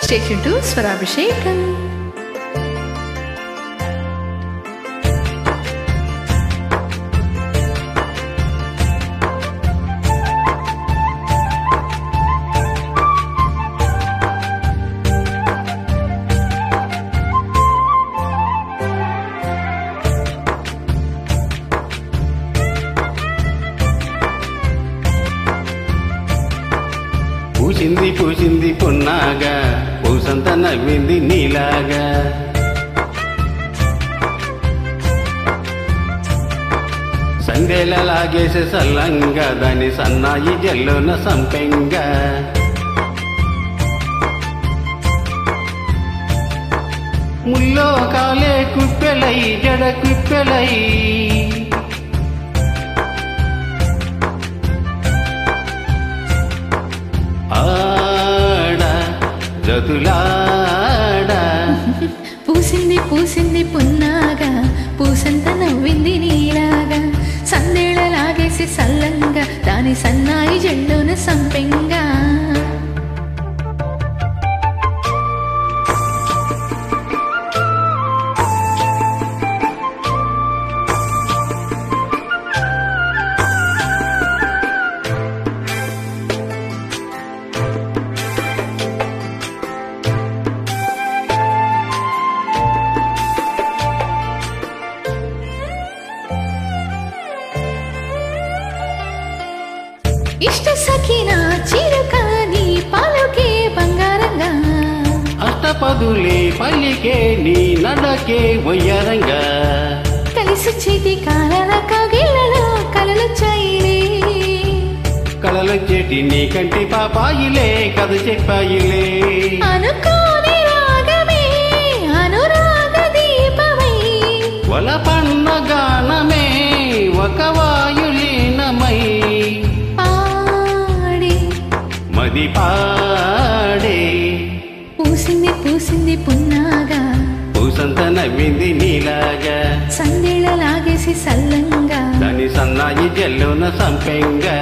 Stay tuned to Swarabhishekam. పూసింది పూసింది పొన్నాగా పూసంత నవ్వింది నీలాగా సందేల లాగేసే సల్లంగా దాని సన్నాయి జల్లోన సంపెంగా ముల్లో కాలే కుప్పెలై జడ కుప్పెలై పూసింది పూసింది పున్నాగా పూసంత నవ్వింది నీలాగా సందేళ లాగేసి సల్లంగా దాని సన్నాయి జెండున సంపెంగా ఇష్ట సఖినా చిరుకాని పాలుకే బంగారంగా అష్టపదులే పల్లికే నీ నడకే వయ్యారంగా కలిసొచ్చేటి కాలాల కగిళ్ళలో కలలొచ్చాయిలే కలలొచ్చేటి నీ కంటి పాపాయిలే కథ చెప్పాయిలే అనుకోని రాగమే అనురాగ దీపమై వలపన్న గానమే ఒక వాయులీనమై మది పాడే పూసింది పూసింది పున్నాగా పూసంత నవ్వింది నీలాగా సందేళ లాగేసి సల్లంగా దాని సన్నాయి జల్లోన సంపెంగా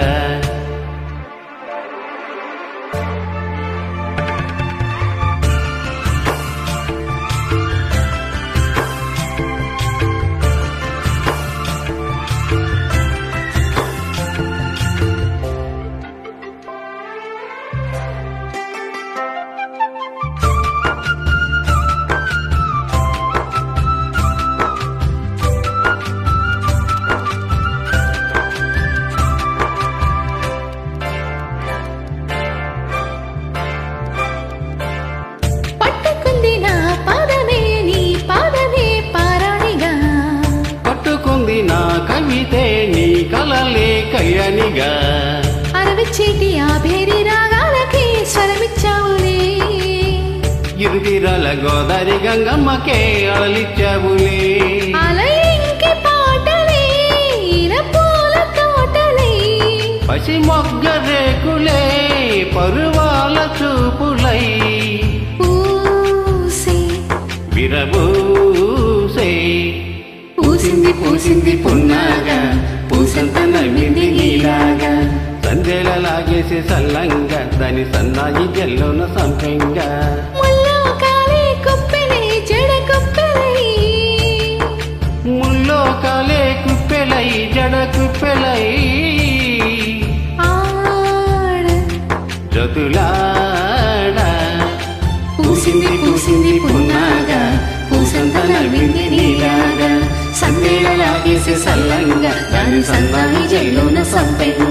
కవితే నీ కలలే కళ్యాణిగా అరవిచ్చేటి ఆ భేరి రాగాలకి స్వరమిచ్చావులే ఇరుదిరాల గోదారి గంగమ్మకే అలలిచ్చావులే అలయింకి పాటలే ఇలా పూల తోటలే పసి మొగ్గ రేకులే పరువాల చూపులై పూసే విరబూసే పూసింది పూసింది పున్నాగా పూసంత నవ్వింది నీలాగా సందేల లాగేసి సల్లంగా దాని సన్నాయి జల్లోన సంపెంగా ముల్లో కాలే కుప్పెలై జడ కుప్పెలై ముల్లో కాలే కుప్పెలై జడ కుప్పెలై ఆడ జతులాడ పూసింది పూసింది పున్నాగా పూసంత నవ్వింది నీలాగా సందేల లాగేసి సల్లంగా దాని సన్నాయి జల్లోన సంపెంగా